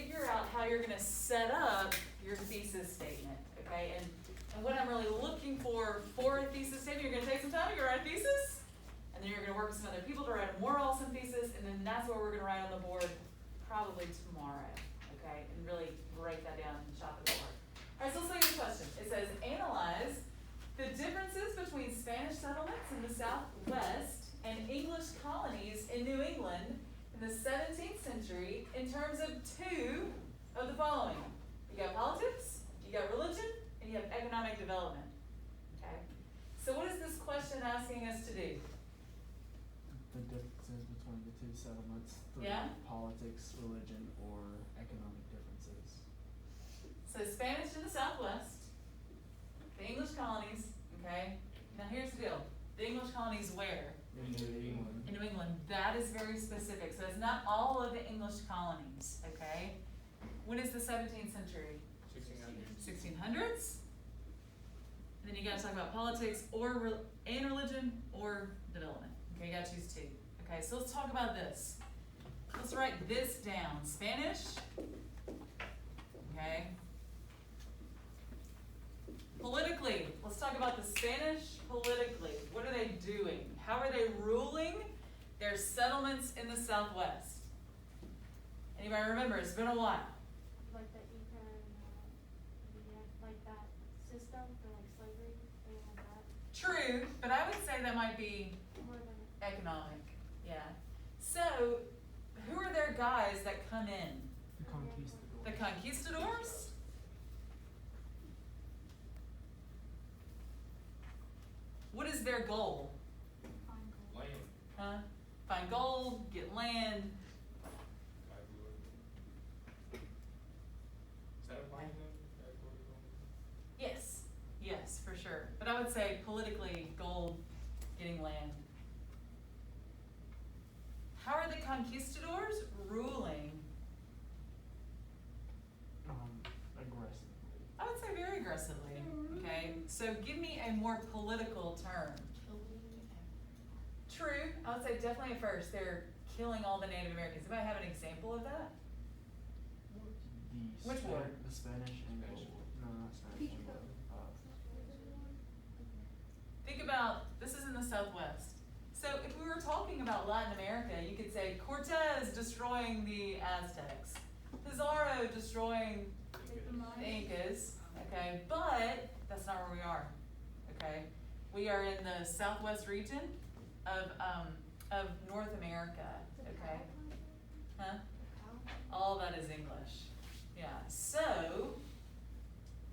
figure out how you're going to set up your thesis statement, okay? And what I'm really looking for a thesis statement, you're going to take some time, you're going to write a thesis, and then you're going to work with some other people to write a more awesome thesis, and then that's what we're going to write on the board probably tomorrow, okay? And really break that down and chop it apart. All right, so let's look at the question. It says, analyze the differences between Spanish settlements in the Southwest and English colonies in New England in the 17th century in terms of two of the following. You got politics, you got religion, and you have economic development. Okay? So what is this question asking us to do? The differences between the two settlements through politics, religion, or economic differences. So Spanish in the Southwest, the English colonies, okay? Now here's the deal. The English colonies where? In New England. In New England. That is very specific. So it's not all of the English colonies, okay? When is the 17th century? 1600s. And then you gotta talk about politics and religion or development. Okay, you gotta choose two. Okay, so let's talk about this. Let's write this down. Spanish. Okay. Politically, let's talk about the Spanish politically. What are they doing? How are they ruling their settlements in the Southwest? Anybody remember? It's been a while. Like that you can, like that system for like slavery, they have that. True, but I would say that might be More than economic. Yeah. So, who are their guys that come in? The conquistadors. The conquistadors? What is their goal? fine gold. Land. Huh? Find gold, get land. Is that a land then? Yes, yes, for sure. But I would say politically, gold, getting land. How are the conquistadors ruling? Aggressively. I would say very aggressively. Okay, so give me a more political term. True, I would say definitely at first they're killing all the Native Americans. Anybody have an example of that? Which war? The Spanish and Spanish. no, not Spanish. Think about, this is in the Southwest. So if we were talking about Latin America, you could say Cortez destroying the Aztecs, Pizarro destroying the Incas, okay, but that's not where we are, okay? We are in the Southwest region of North America, okay? Huh? All that is English, yeah. So,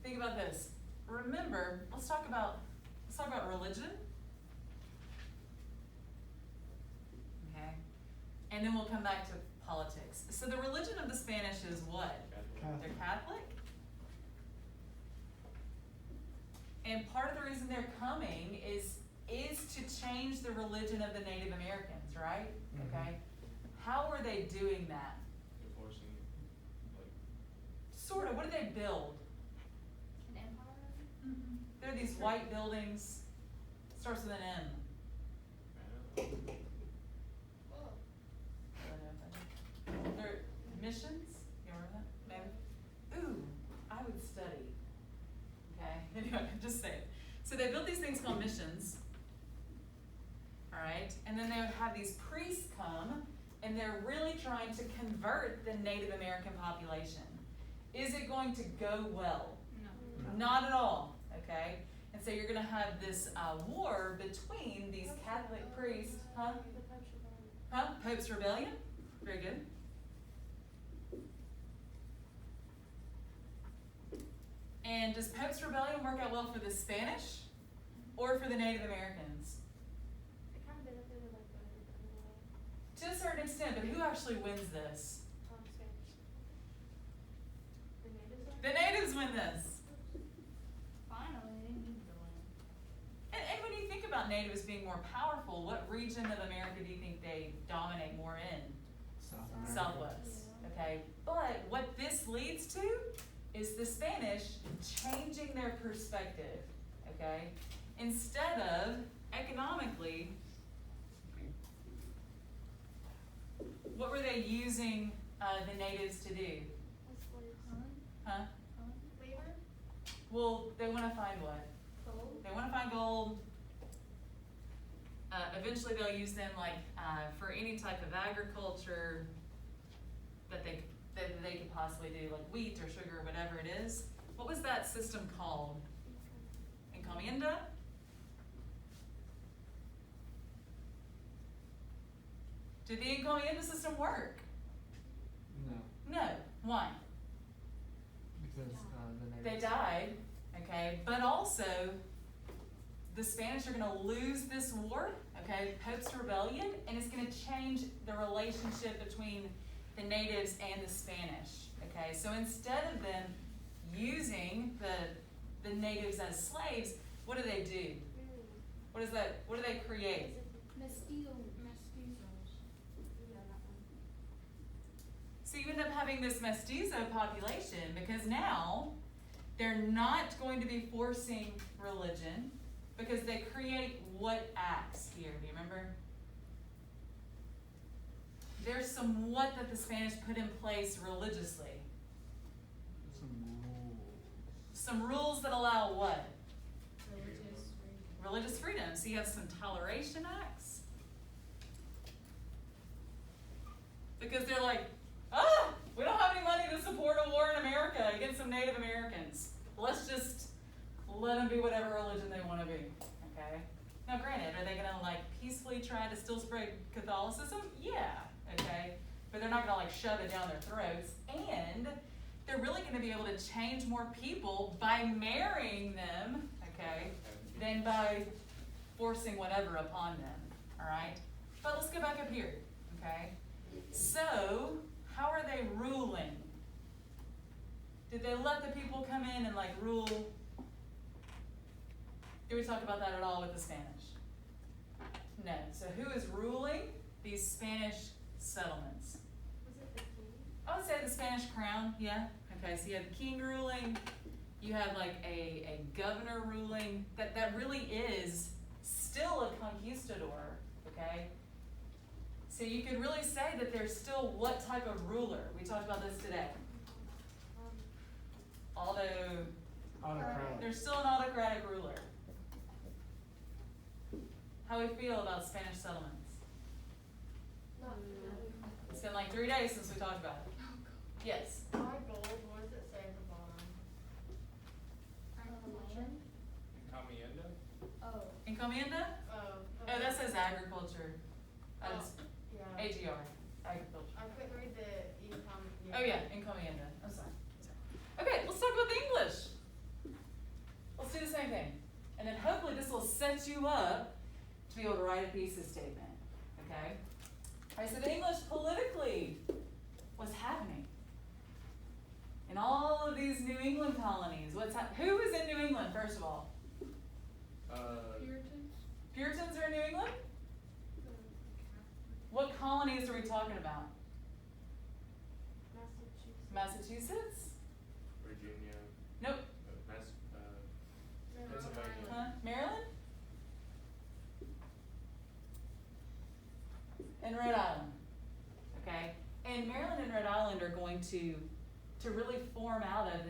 think about this. Remember, let's talk about religion. Okay, and then we'll come back to politics. So the religion of the Spanish is what? They're Catholic. And part of the reason they're coming is to change the religion of the Native Americans, right? Mhm. Okay. How are they doing that? Divorcing, like, Sort of. What do they build? An empire? There are these white buildings. Starts with an M. They're missions. You remember that? Maybe. Ooh, I would study. Okay. Anyway, just say it. So they built these things called missions. All right, and then they would have these priests come, and they're really trying to convert the Native American population. Is it going to go well? No. Not at all, okay? And so you're going to have this war between these Catholic priests, huh? The Pope's rebellion. Huh? Pope's Rebellion? Very good. And does Pope's Rebellion work out well for the Spanish or for the Native Americans? It kind of benefited like the To a certain extent, but who actually wins this? Spanish. The natives are? The natives win this. Finally, they need to win. And when you think about natives being more powerful, what region of America do you think they dominate more in? South America. Southwest, okay? But what this leads to is the Spanish changing their perspective, okay? Instead of economically, what were they using the natives to do? Huh? Labor? Well, they want to find what? Gold? They want to find gold. Eventually they'll use them like for any type of agriculture that they could possibly do, like wheat or sugar or whatever it is. What was that system called? Encomienda? Did the encomienda system work? No, No. Why? because the They natives. died, okay, but also the Spanish are gonna lose this war, okay, Pope's rebellion, and it's gonna change the relationship between the natives and the Spanish, okay? So instead of them using the natives as slaves, what do? What is that? What do they create? Mestizos. Yeah, that one. So you end up having this mestizo population because now they're not going to be forcing religion because they create what acts here? Do you remember? There's some what that the Spanish put in place religiously. Some rules. Some rules that allow what? Religious. Religious freedom. So you have some toleration acts. Because they're like, we don't have any money to support a war in America against some Native Americans. Let's just let them be whatever religion they want to be, okay? Now granted, are they gonna like peacefully try to still spread Catholicism? Yeah, okay? But they're not gonna like shove it down their throats, and they're really gonna be able to change more people by marrying them, okay, than by forcing whatever upon them, all right? But let's go back up here, okay? So, how are they ruling? Did they let the people come in and like rule? Did we talk about that at all with the Spanish? No. So who is ruling these Spanish settlements? Was it the king? I would say the Spanish crown, yeah. Okay, so you have the king ruling, you have like a governor ruling, that really is still a conquistador, okay? So you could really say that there's still what type of ruler? We talked about this today. Although Autocratic. there's still an autocratic ruler. How we feel about Spanish settlements? Not It's been like 3 days since we talked about it. Yes. My gold, what does it say at the bottom? Land? Encomienda? Oh. Encomienda? Oh. Oh, that says agriculture. Just Yeah. AGR, agriculture. I couldn't read the econ. Oh yeah, encomienda. I'm sorry. Okay, let's talk about the English. Let's do the same thing. And then hopefully this will set you up to be able to write a thesis statement. Okay? Alright, so the English politically, what's happening? In all of these New England colonies, who is in New England, first of all? Puritans? Puritans are in New England? What colonies are we talking about? Massachusetts. Massachusetts? Virginia, Nope. Pennsylvania. Huh? Maryland? And Rhode Island. Okay? And Maryland and Rhode Island are going to really form out of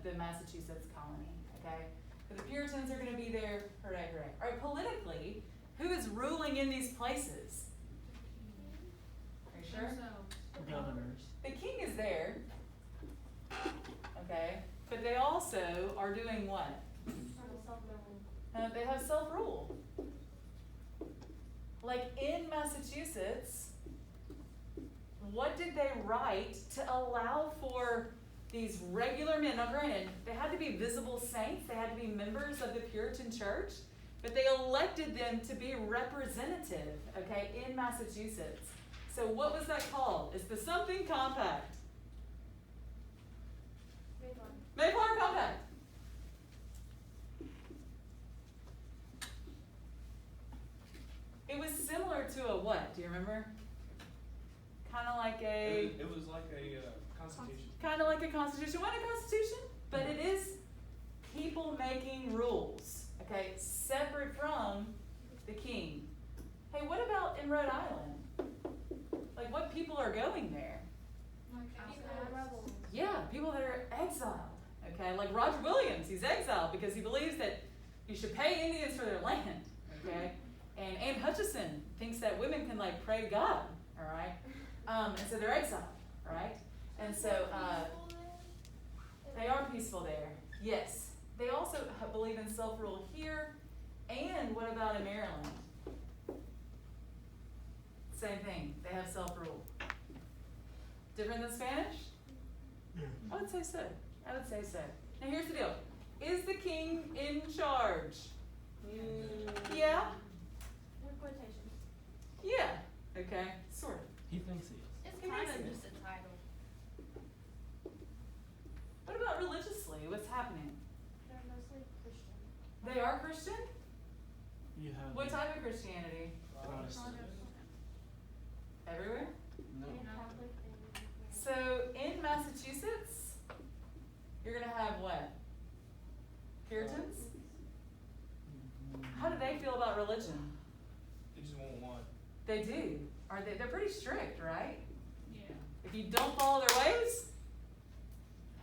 the Massachusetts colony. Okay? So the Puritans are going to be there. Hooray, hooray. All right, politically, who is ruling in these places? Are you sure? Governors. The king is there. Okay? But they also are doing what? They have self-rule. Like in Massachusetts, what did they write to allow for these regular men? Now granted, they had to be visible saints, they had to be members of the Puritan church, but they elected them to be representative, okay, in Massachusetts. So what was that called? It's the something compact. Mayflower Compact. It was similar to a what? Do you remember? Kind of like a It was like a constitution. constitution. What a constitution? But it is people making rules. Okay, separate from the king. Hey, what about in Rhode Island? Like what people are going there? Rebels. Yeah, people that are exiled. okay? Like Roger Williams, he's exiled because he believes that you should pay Indians for their land, okay? And Anne Hutchison thinks that women can like pray to God, all right? And so they're exiled, right? And so they are peaceful there, yes. They also believe in self-rule here, and what about in Maryland? Same thing, they have self-rule. Different than Spanish? Yeah. I would say so. I would say so. Now here's the deal. Is the king in charge? Yeah? With quotations. Yeah. Okay. Sort of. He thinks he is. It's It kind makes of sense. just a title. What about religiously? What's happening? They're mostly Christian. They are Christian? You have. What type of Christianity? Protestant. Everywhere? No. And Catholic and Lutheran. So in Massachusetts, you're gonna have what? Puritans? How do they feel about religion? They just want one. They do. Are they? They're pretty strict, right? Yeah. If you don't follow their ways,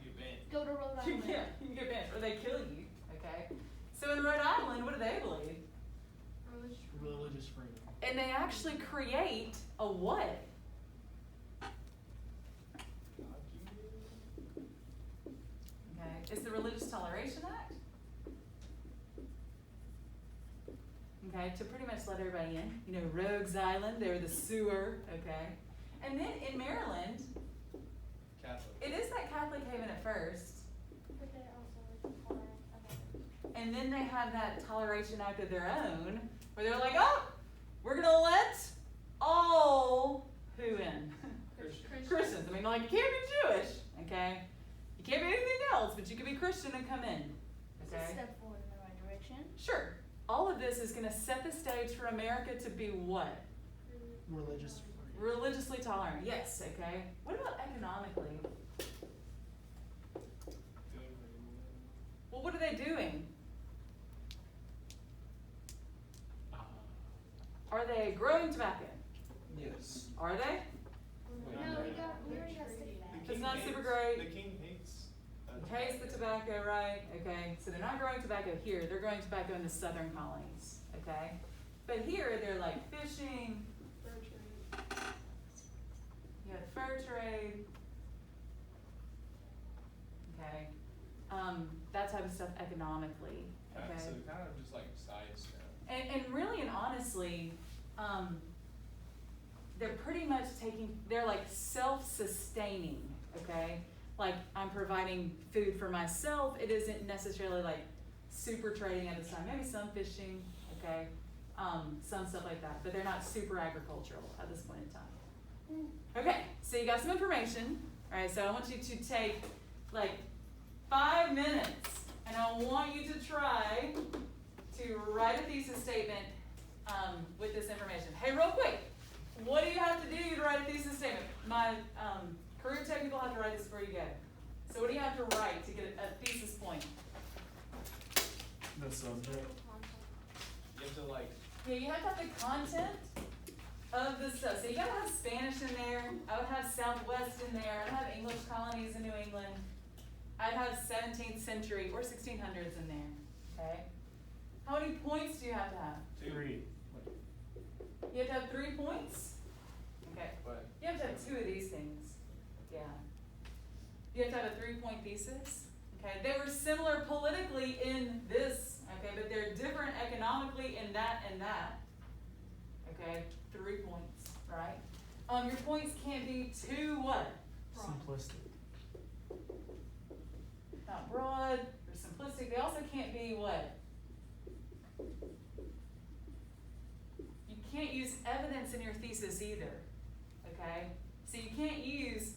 You banned. Go to Rhode you Island. can get banned, or they kill you. Okay. So in Rhode Island, what do they believe? Religious freedom. And they actually create a what? Okay. It's the Religious Toleration Act. Okay, to pretty much let everybody in. You know, Rogues Island, they're the sewer, okay? And then in Maryland, Catholic. it is that Catholic haven at first, But they also like tolerant of others. and then they have that Toleration Act of their own, where they're like, oh, we're gonna let all who in? Christians. I mean, like, you can't be Jewish, okay? You can't be anything else, but you can be Christian and come in, It's a okay? step forward in the right direction. Sure. All of this is gonna set the stage for America to be what? Religious freedom. Religiously tolerant, yes, okay? What about economically? Doing pretty well. Well, what are they doing? Are they growing tobacco? Yes. Are they? No, we already got stick back. The It's king not hates- super great. The king hates. Taste the tobacco, right? Okay, so they're not growing tobacco here, they're growing tobacco in the southern colonies, okay? But here, they're like fishing, Fur trade. you have fur trade, okay? That type of stuff economically, okay? So they're kind of just like side stuff. And really and honestly, they're pretty much they're like self-sustaining, okay? Like, I'm providing food for myself. It isn't necessarily like super trading at this time. Maybe some fishing, okay? Some stuff like that, but they're not super agricultural at this point in time. Okay, so you got some information, all right? So I want you to take like 5 minutes, and I want you to try to write a thesis statement with this information. Hey, real quick, what do you have to do to write a thesis statement? My career tech people have to write this before you go. So what do you have to write to get a thesis point? The subject. You have to like. Yeah, you have to have the content of the stuff. So you gotta have Spanish in there. I would have Southwest in there. I'd have English colonies in New England. I'd have 17th century or 1600s in there, okay? How many points do you have to have? 3. You have to have 3 points? Okay. But You have to have 2 of these things. Yeah. You have to have a 3-point thesis. Okay. They were similar politically in this, okay, but they're different economically in that and that. Okay. 3 points, right? Your points can't be too what? Simplistic. Not broad or simplistic. They also can't be what? You can't use evidence in your thesis either, okay? So you can't use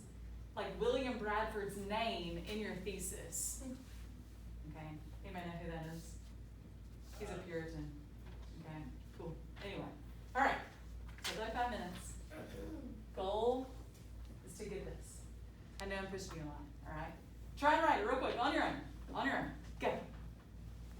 like William Bradford's name in your thesis, okay? Anybody know who that is? He's a Puritan, okay? Cool. Anyway, all right. So like 5 minutes. Goal is to get this. I know I'm pushing you a lot.